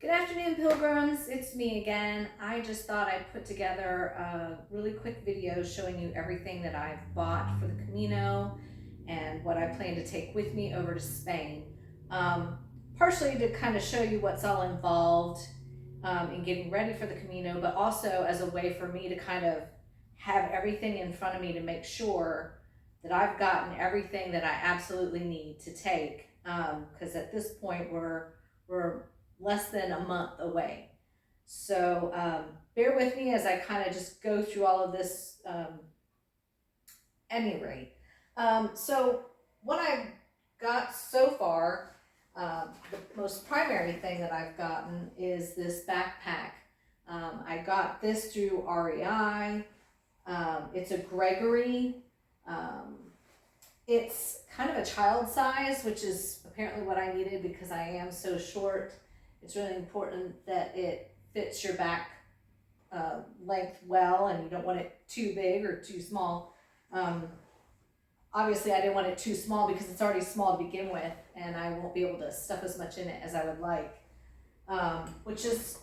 Good afternoon, pilgrims. It's me again. I just thought I'd put together a really quick video showing you everything that I've bought for the Camino and what I plan to take with me over to Spain. Um, Partially to kind of show you what's all involved in getting ready for the Camino, but also as a way for me to kind of have everything in front of me to make sure that I've gotten everything that I absolutely need to take. Because at this point we're less than a month away. So bear with me as I kind of just go through all of this any rate. So what I've got so far, the most primary thing that I've gotten is this backpack. I got this through REI. It's a Gregory. Um, it's kind of a child size, which is apparently what I needed because I am so short. It's really important that it fits your back length well, and you don't want it too big or too small. Obviously, I didn't want it too small because it's already small to begin with, and I won't be able to stuff as much in it as I would like, which is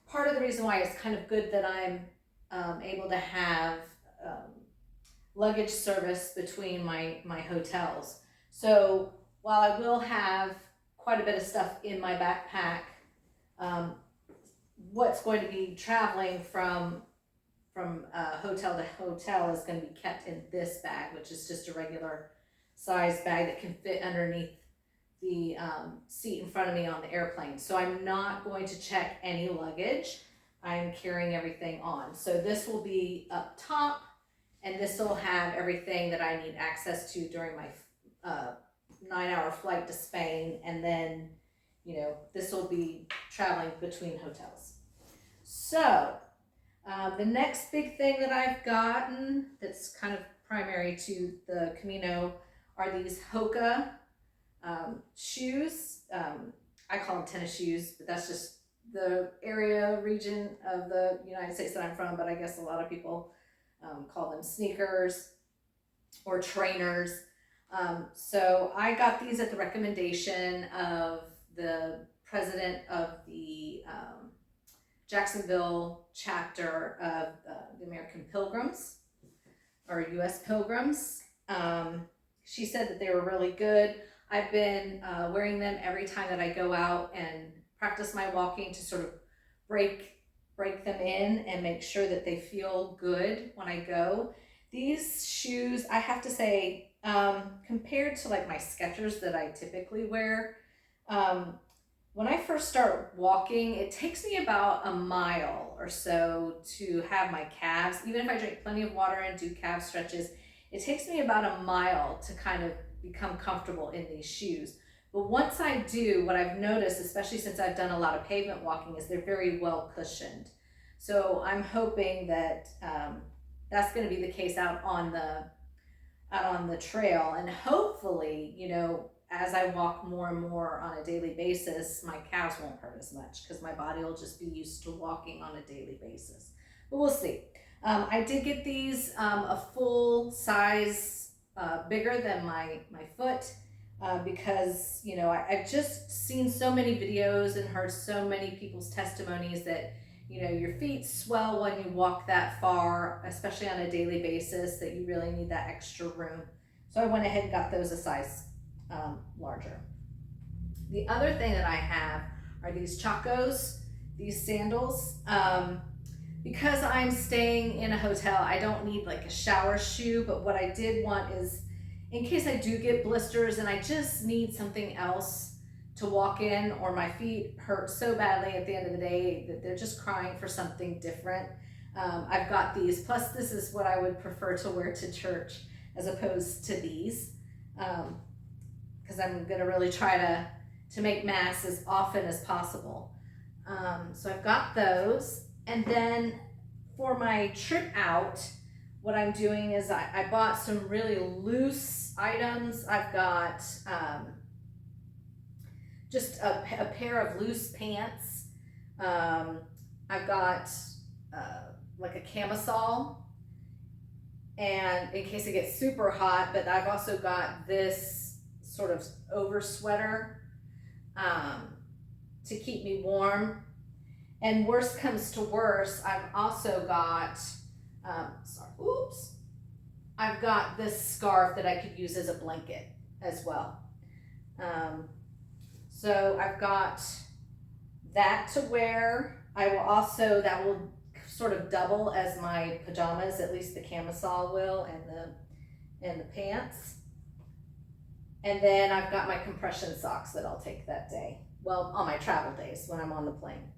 part of the reason why it's kind of good that I'm able to have luggage service between my hotels. So while I will have quite a bit of stuff in my backpack, what's going to be traveling from hotel to hotel is going to be kept in this bag, which is just a regular size bag that can fit underneath the seat in front of me on the airplane. So I'm not going to check any luggage. I'm carrying everything on. So this will be up top, and this will have everything that I need access to during my 9-hour flight to Spain, and then, this will be traveling between hotels. So the next big thing that I've gotten that's kind of primary to the Camino are these Hoka shoes. I call them tennis shoes, but that's just the region of the United States that I'm from, but I guess a lot of people call them sneakers or trainers. So I got these at the recommendation of the president of the Jacksonville chapter of the American Pilgrims, or U.S. Pilgrims. She said that they were really good. I've been wearing them every time that I go out and practice my walking to sort of break them in and make sure that they feel good when I go. These shoes, I have to say, compared to like my Skechers that I typically wear, when I first start walking, it takes me about a mile or so to have my calves, even if I drink plenty of water and do calf stretches, it takes me about a mile to kind of become comfortable in these shoes. But once I do, what I've noticed, especially since I've done a lot of pavement walking, is they're very well cushioned. So I'm hoping that that's going to be the case out on the trail, and hopefully, as I walk more and more on a daily basis, my calves won't hurt as much because my body will just be used to walking on a daily basis. But we'll see. I did get these a full size bigger than my foot because I've just seen so many videos and heard so many people's testimonies that your feet swell when you walk that far, especially on a daily basis, that you really need that extra room. So I went ahead and got those a size larger. The other thing that I have are these Chacos, these sandals. Because I'm staying in a hotel, I don't need like a shower shoe, but what I did want is, in case I do get blisters and I just need something else to walk in, or my feet hurt so badly at the end of the day that they're just crying for something different, I've got these. Plus, this is what I would prefer to wear to church as opposed to these, because I'm going to really try to make mass as often as possible. So I've got those. And then for my trip out, what I'm doing is I bought some really loose items. I've got just a pair of loose pants. I've got like a camisole, and in case it gets super hot, but I've also got this sort of over sweater. to keep me warm. And worst comes to worst, I've also got, I've got this scarf that I could use as a blanket as well. So I've got that to wear. I will also, that will sort of double as my pajamas, at least the camisole will, and the pants. And then I've got my compression socks that I'll take that day. Well, on my travel days when I'm on the plane.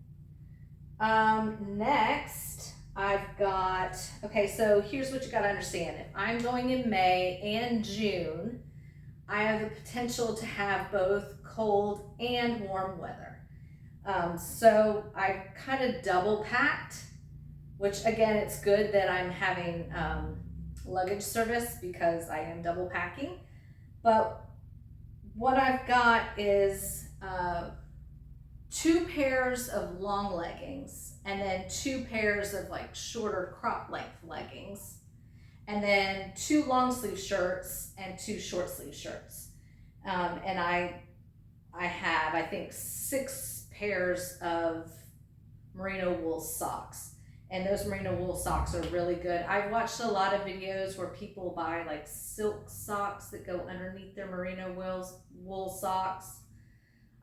Next, I've got, okay, so here's what you gotta understand. If I'm going in May and June, I have the potential to have both cold and warm weather. So I kind of double packed, which again, it's good that I'm having luggage service because I am double packing. But what I've got is 2 pairs of long leggings, and then 2 pairs of like shorter crop length leggings, and then 2 long sleeve shirts and 2 short sleeve shirts. And I have, I think, 6 pairs of merino wool socks. And those merino wool socks are really good. I've watched a lot of videos where people buy like silk socks that go underneath their merino wool socks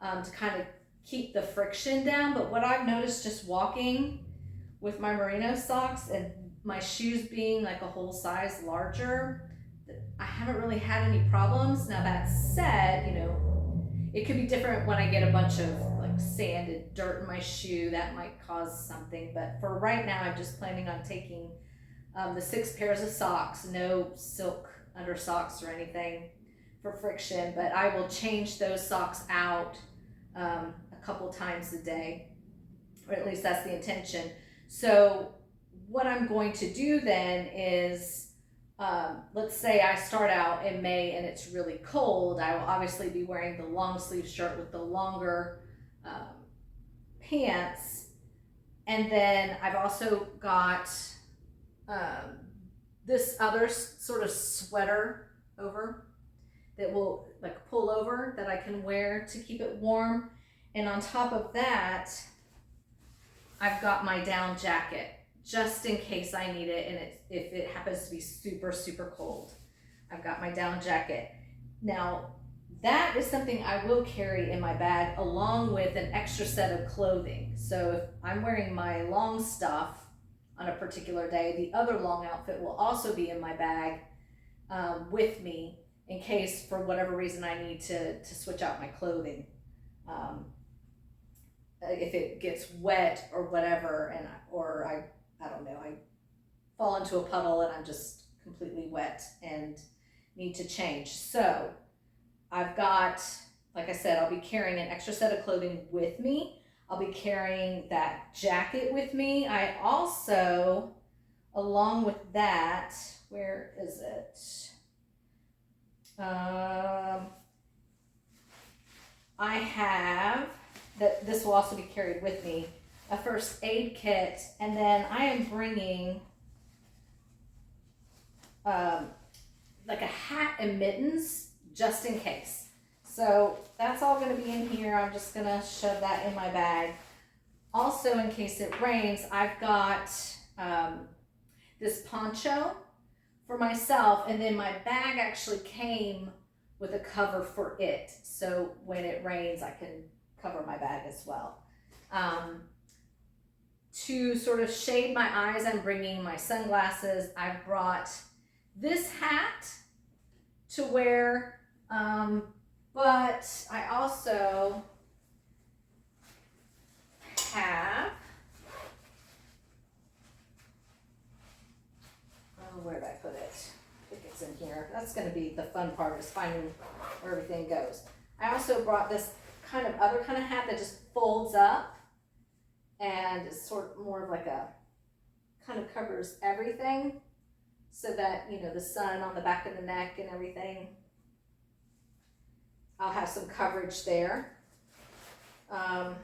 to kind of keep the friction down. But what I've noticed just walking with my merino socks and my shoes being like a whole size larger, I haven't really had any problems. Now that said, you know, it could be different when I get a bunch of like sand and dirt in my shoe. That might cause something, but for right now, I'm just planning on taking the 6 pairs of socks, no silk under socks or anything for friction, but I will change those socks out a couple times a day, or at least that's the intention. So what I'm going to do then is, let's say I start out in May and it's really cold, I will obviously be wearing the long sleeve shirt with the longer pants. And then I've also got this other sort of sweater over that will like pull over that I can wear to keep it warm. And on top of that, I've got my down jacket just in case I need it, and if it happens to be super, super cold. I've got my down jacket. Now, that is something I will carry in my bag along with an extra set of clothing. So if I'm wearing my long stuff on a particular day, the other long outfit will also be in my bag with me in case for whatever reason I need to switch out my clothing. If it gets wet or whatever, and I don't know, I fall into a puddle and I'm just completely wet and need to change. So I've got, like I said, I'll be carrying an extra set of clothing with me. I'll be carrying that jacket with me. I also, along with that, where is it? I have, that this will also be carried with me, a first aid kit, and then I am bringing like a hat and mittens just in case. So that's all going to be in here. I'm just going to shove that in my bag. Also, in case it rains, I've got this poncho for myself, and then my bag actually came with a cover for it. So when it rains, I can cover my bag as well. To sort of shade my eyes, I'm bringing my sunglasses. I brought this hat to wear, but I also have, where did I put it? I think it's in here. That's going to be the fun part, is finding where everything goes. I also brought this other kind of hat that just folds up and is sort of more of like a, kind of covers everything so that, you know, the sun on the back of the neck and everything, I'll have some coverage there. I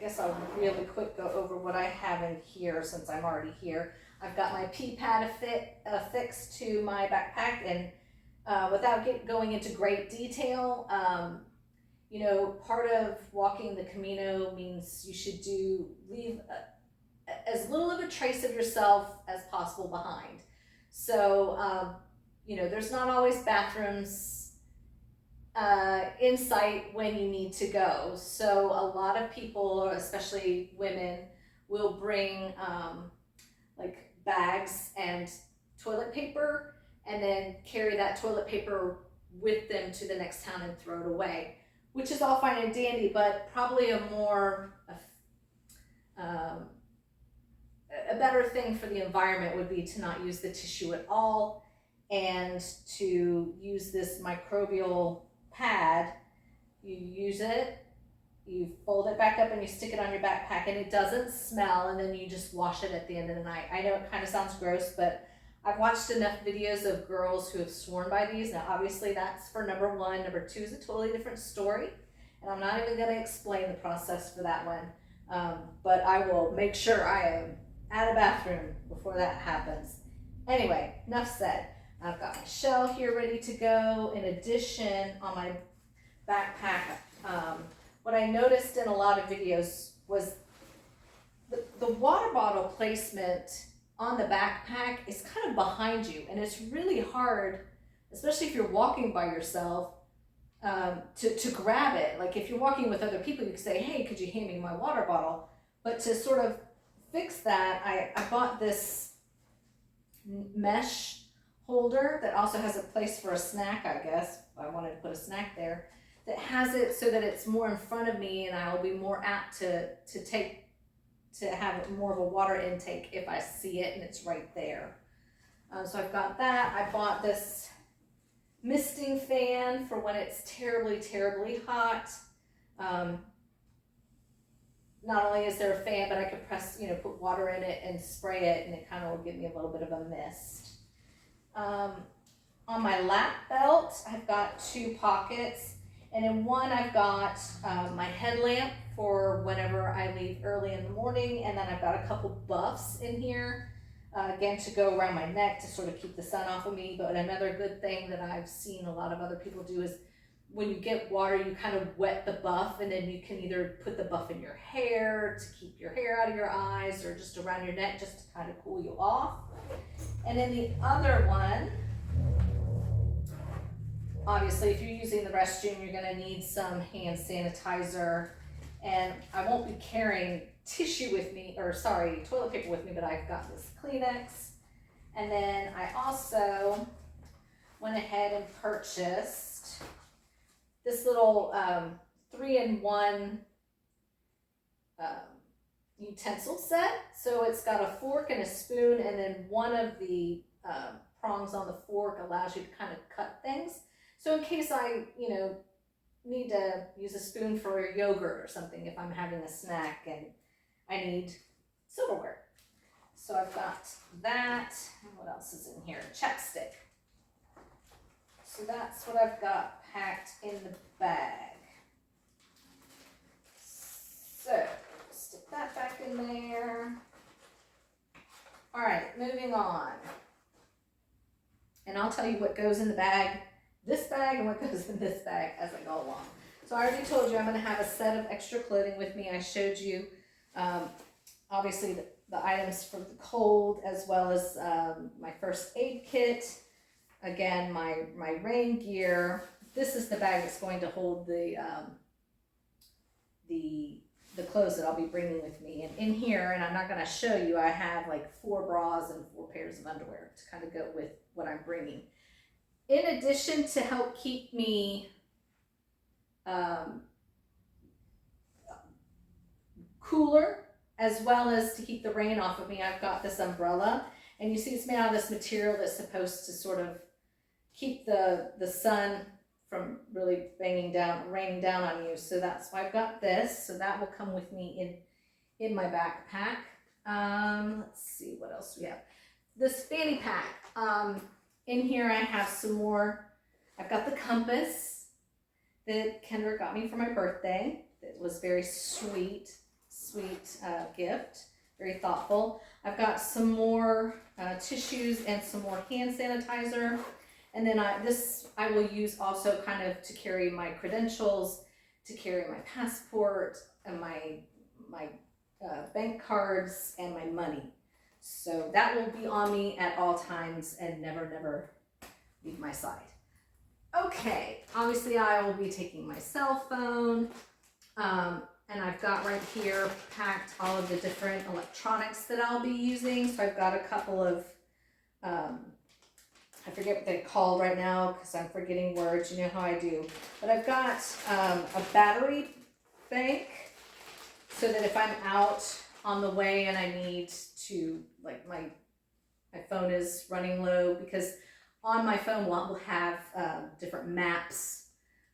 guess I'll really quick go over what I have in here since I'm already here. I've got my pee pad affixed to my backpack, and without going into great detail, you know, part of walking the Camino means you should leave as little of a trace of yourself as possible behind. So, you know, there's not always bathrooms in sight when you need to go. So a lot of people, especially women, will bring like bags and toilet paper, and then carry that toilet paper with them to the next town and throw it away, which is all fine and dandy, but probably a better thing for the environment would be to not use the tissue at all, and to use this microbial pad. You use it, you fold it back up, and you stick it on your backpack, and it doesn't smell, and then you just wash it at the end of the night. I know it kind of sounds gross, but I've watched enough videos of girls who have sworn by these. Now, obviously, that's for number one. Number two is a totally different story, and I'm not even going to explain the process for that one. But I will make sure I am at a bathroom before that happens. Anyway, enough said. I've got my shell here ready to go. In addition, on my backpack, what I noticed in a lot of videos was the water bottle placement on the backpack is kind of behind you, and it's really hard, especially if you're walking by yourself, to grab it. Like if you're walking with other people, you could say, hey, could you hand me my water bottle? But to sort of fix that, I bought this mesh holder that also has a place for a snack, I guess. I wanted to put a snack there, that has it so that it's more in front of me, and I'll be more apt to have more of a water intake if I see it and it's right there. So I've got that. I bought this misting fan for when it's terribly, terribly hot. Not only is there a fan, but I could press, you know, put water in it and spray it, and it kind of will give me a little bit of a mist. On my lap belt, I've got 2 pockets, and in one I've got my headlamp for whenever I leave early in the morning, and then I've got a couple buffs in here, again, to go around my neck to sort of keep the sun off of me. But another good thing that I've seen a lot of other people do is when you get water, you kind of wet the buff, and then you can either put the buff in your hair to keep your hair out of your eyes, or just around your neck just to kind of cool you off. And then the other one, obviously, if you're using the restroom, you're going to need some hand sanitizer. And I won't be carrying toilet paper with me, but I've got this Kleenex. And then I also went ahead and purchased this little 3-in-1 utensil set. So it's got a fork and a spoon, and then one of the prongs on the fork allows you to kind of cut things. So in case I, you know, need to use a spoon for yogurt or something, if I'm having a snack and I need silverware. So I've got that. What else is in here? Chapstick. So that's what I've got packed in the bag. So stick that back in there. All right, moving on. And I'll tell you what goes in the bag, this bag, and what goes in this bag as I go along. So I already told you I'm going to have a set of extra clothing with me. I showed you, obviously, the items for the cold, as well as my first aid kit. Again, my rain gear. This is the bag that's going to hold the clothes that I'll be bringing with me. And in here, and I'm not going to show you, I have like 4 bras and 4 pairs of underwear to kind of go with what I'm bringing. In addition, to help keep me cooler, as well as to keep the rain off of me, I've got this umbrella. And you see it's made out of this material that's supposed to sort of keep the sun from really raining down on you. So that's why I've got this. So that will come with me in my backpack. Let's see what else we have. This fanny pack. In here I have some more. I've got the compass that Kendra got me for my birthday. It was very sweet gift, very thoughtful. I've got some more tissues and some more hand sanitizer. And then I will use also kind of to carry my credentials, to carry my passport and my bank cards and my money. So that will be on me at all times and never leave my side. Okay, obviously I will be taking my cell phone, and I've got right here packed all of the different electronics that I'll be using. So I've got a couple of, I forget what they're called right now because I'm forgetting words, you know how I do. But I've got a battery bank so that if I'm out on the way and I need to, like my phone is running low, because on my phone we'll have different maps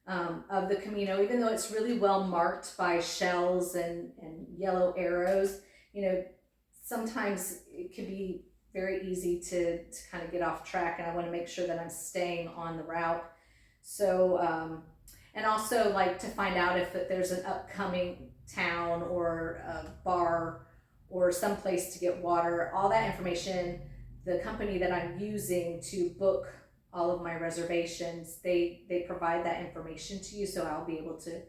of the Camino, even though it's really well marked by shells and yellow arrows. You know, sometimes it can be very easy to kind of get off track, and I want to make sure that I'm staying on the route. So, and also like to find out if there's an upcoming town or a bar or some place to get water. All that information, the company that I'm using to book all of my reservations, they provide that information to you, so I'll be able to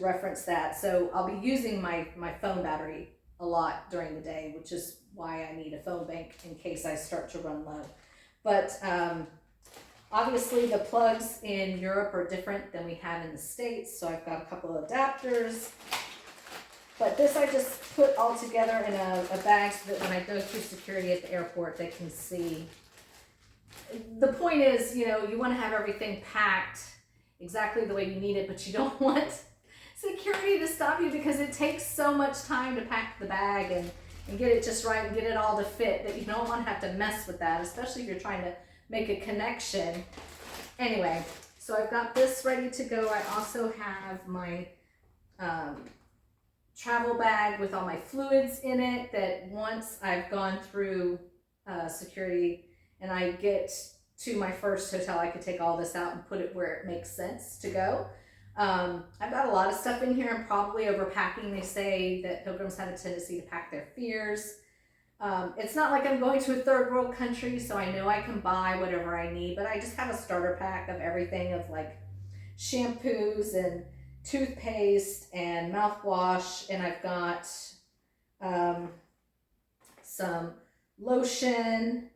reference that. So I'll be using my phone battery a lot during the day, which is why I need a phone bank in case I start to run low. But obviously the plugs in Europe are different than we have in the States, so I've got a couple of adapters. But this I just put all together in a bag so that when I go through security at the airport, they can see. The point is, you know, you want to have everything packed exactly the way you need it, but you don't want security to stop you because it takes so much time to pack the bag and get it just right and get it all to fit that you don't want to have to mess with that, especially if you're trying to make a connection. Anyway, so I've got this ready to go. I also have my travel bag with all my fluids in it, that once I've gone through security and I get to my first hotel, I could take all this out and put it where it makes sense to go. I've got a lot of stuff in here. I'm probably overpacking. They say that pilgrims have a tendency to pack their fears. It's not like I'm going to a third world country, so I know I can buy whatever I need, but I just have a starter pack of everything, of like shampoos and toothpaste and mouthwash, and I've got some lotion,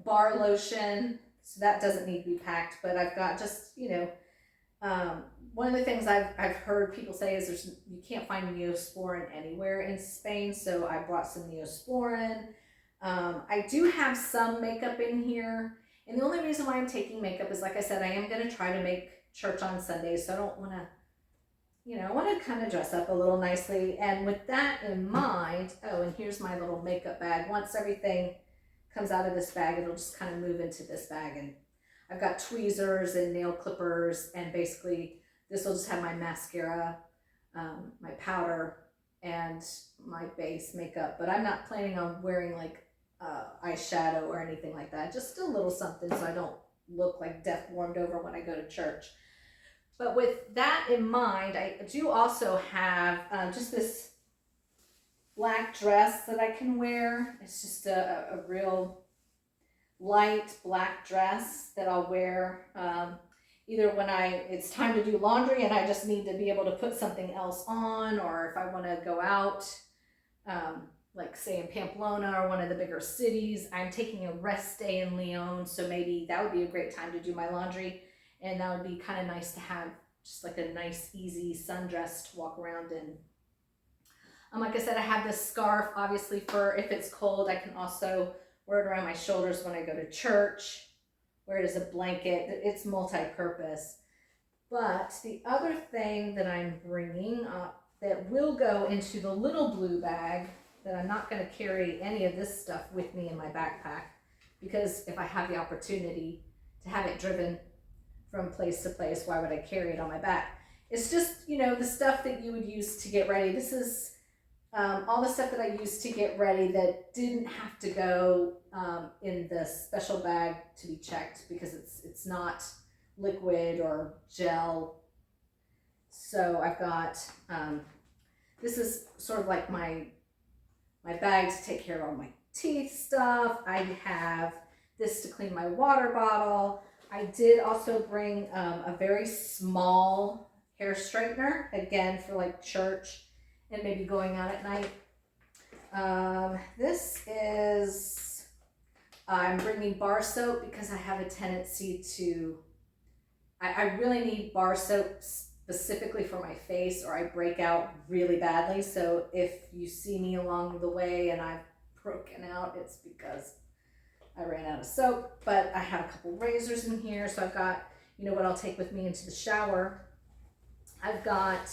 bar lotion, so that doesn't need to be packed. But I've got just, you know, one of the things I've heard people say is you can't find Neosporin anywhere in Spain, so I brought some Neosporin. I do have some makeup in here, and the only reason why I'm taking makeup is, like I said, I am going to try to make church on Sundays, so I don't want to, you know, I want to kind of dress up a little nicely. And with that in mind, oh, and here's my little makeup bag. Once everything comes out of this bag, it'll just kind of move into this bag, and I've got tweezers and nail clippers, and basically this will just have my mascara, my powder, and my base makeup. But I'm not planning on wearing like eyeshadow or anything like that. Just a little something so I don't look like death warmed over when I go to church. But with that in mind, I do also have just this black dress that I can wear. It's just a real light black dress that I'll wear either when it's time to do laundry and I just need to be able to put something else on, or if I want to go out, like say in Pamplona or one of the bigger cities. I'm taking a rest day in Leon, so maybe that would be a great time to do my laundry, and that would be kind of nice to have just like a nice easy sundress to walk around in. Like I said, I have this scarf obviously for if it's cold. I can also wear it around my shoulders when I go to church, wear it as a blanket. It's multi-purpose. But the other thing that I'm bringing up that will go into the little blue bag, that I'm not going to carry any of this stuff with me in my backpack, because if I have the opportunity to have it driven from place to place, why would I carry it on my back? It's just, you know, the stuff that you would use to get ready. This is all the stuff that I used to get ready that didn't have to go in the special bag to be checked, because it's not liquid or gel. So I've got, this is sort of like my bag to take care of all my teeth stuff. I have this to clean my water bottle. I did also bring a very small hair straightener, again for like church and maybe going out at night. This is, I'm bringing bar soap because I have a tendency to, I really need bar soap specifically for my face, or I break out really badly. So if you see me along the way and I've broken out, it's because I ran out of soap. But I have a couple razors in here, so I've got, you know, what I'll take with me into the shower. I've got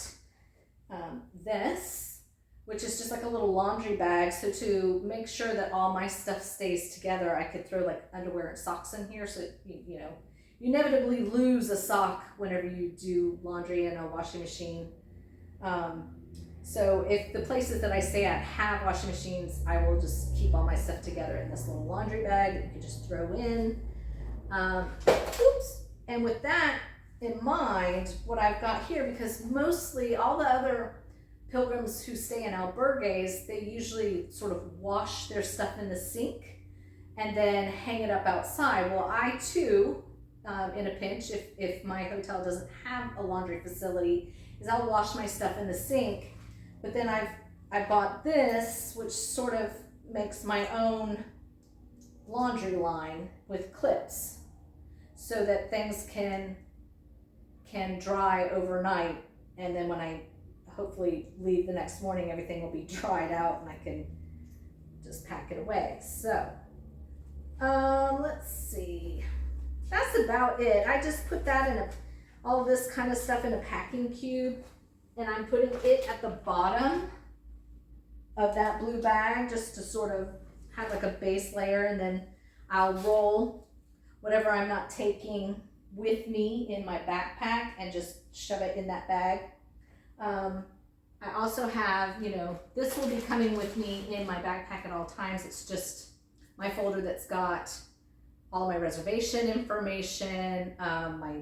this, which is just like a little laundry bag. So to make sure that all my stuff stays together, I could throw like underwear and socks in here. So, you know, you inevitably lose a sock whenever you do laundry in a washing machine. So if the places that I stay at have washing machines, I will just keep all my stuff together in this little laundry bag that you can just throw in. Oops. And with that in mind, what I've got here, because mostly all the other pilgrims who stay in albergues, they usually sort of wash their stuff in the sink and then hang it up outside. Well, I too, in a pinch, if my hotel doesn't have a laundry facility, is I'll wash my stuff in the sink. But then I bought this, which sort of makes my own laundry line with clips, so that things can dry overnight, and then when I hopefully leave the next morning, everything will be dried out and I can just pack it away. So let's see, that's about it. I just put that in all of this kind of stuff in a packing cube, and I'm putting it at the bottom of that blue bag just to sort of have like a base layer, and then I'll roll whatever I'm not taking with me in my backpack and just shove it in that bag. I also have, you know, this will be coming with me in my backpack at all times. It's just my folder that's got all my reservation information, my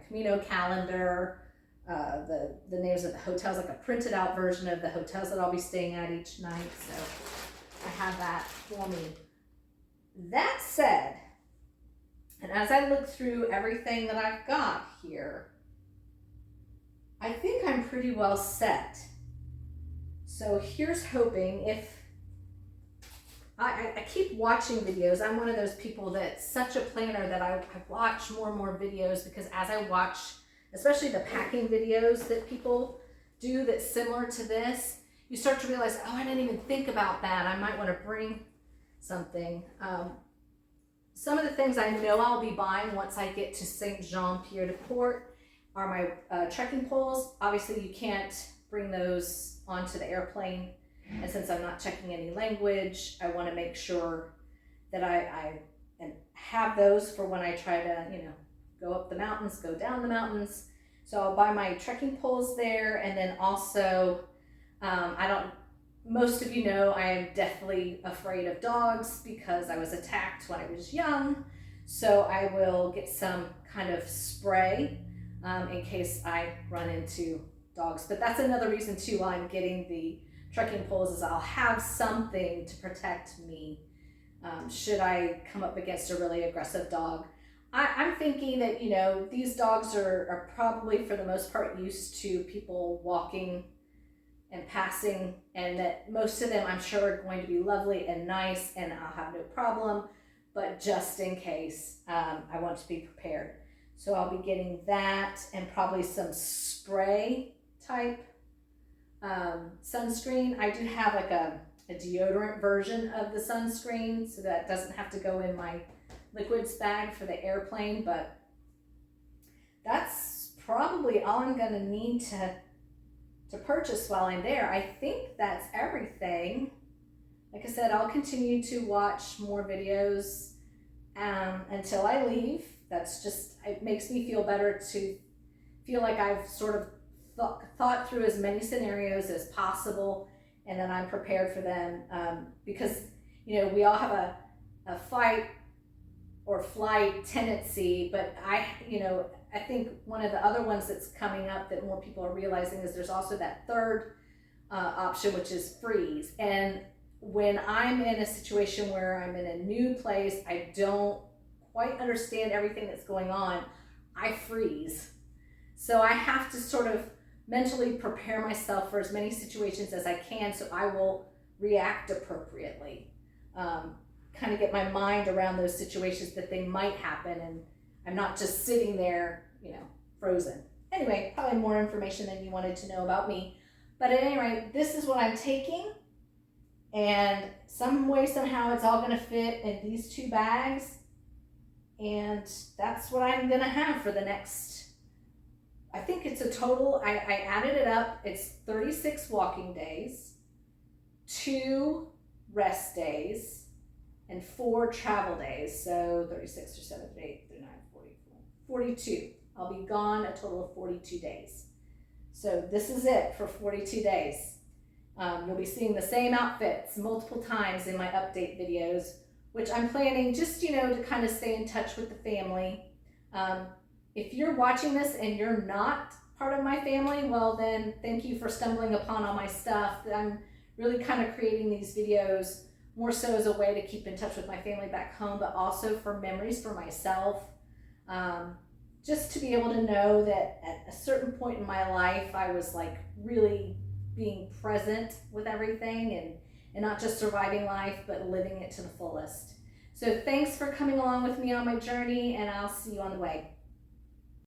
Camino calendar, the names of the hotels, like a printed out version of the hotels that I'll be staying at each night. So I have that for me. That said, and as I look through everything that I've got here, I think I'm pretty well set. So here's hoping. If I keep watching videos, I'm one of those people that's such a planner that I watch more and more videos, because as I watch, especially the packing videos that people do that's similar to this, you start to realize, oh, I didn't even think about that. I might want to bring something. Some of the things I know I'll be buying once I get to Saint-Jean-Pied-de-Port are my trekking poles. Obviously, you can't bring those onto the airplane. And since I'm not checking any language, I want to make sure that I have those for when I try to, you know, go up the mountains, go down the mountains. So I'll buy my trekking poles there. And then also, most of you know I am deathly afraid of dogs because I was attacked when I was young. So I will get some kind of spray in case I run into dogs. But that's another reason too why I'm getting the trekking poles, is I'll have something to protect me should I come up against a really aggressive dog. I'm thinking that, you know, these dogs are probably for the most part used to people walking and passing, and that most of them I'm sure are going to be lovely and nice and I'll have no problem, but just in case, I want to be prepared. So I'll be getting that, and probably some spray type sunscreen. I do have like a deodorant version of the sunscreen, so that doesn't have to go in my liquids bag for the airplane, but that's probably all I'm gonna need to purchase while I'm there. I think that's everything. Like I said, I'll continue to watch more videos until I leave. That's just, it makes me feel better to feel like I've sort of thought through as many scenarios as possible, and then I'm prepared for them, because, you know, we all have a fight or flight tendency, but I think one of the other ones that's coming up that more people are realizing is there's also that third option, which is freeze. And when I'm in a situation where I'm in a new place, I don't quite understand everything that's going on, I freeze. So I have to sort of mentally prepare myself for as many situations as I can so I will react appropriately. Kind of get my mind around those situations that they might happen, and I'm not just sitting there, frozen. Anyway, probably more information than you wanted to know about me. But at any rate, this is what I'm taking, and some way, somehow, it's all going to fit in these 2 bags, and that's what I'm going to have for the next, I think it's a total, I added it up, it's 36 walking days, 2 rest days, and 4 travel days. So 36 or 7, 8, 39, 44, 42. I'll be gone a total of 42 days. So this is it for 42 days. You'll be seeing the same outfits multiple times in my update videos, which I'm planning just, to kind of stay in touch with the family. If you're watching this and you're not part of my family, well then thank you for stumbling upon all my stuff. I'm really kind of creating these videos more so as a way to keep in touch with my family back home, but also for memories for myself. Just to be able to know that at a certain point in my life, I was like really being present with everything and not just surviving life, but living it to the fullest. So thanks for coming along with me on my journey, and I'll see you on the way.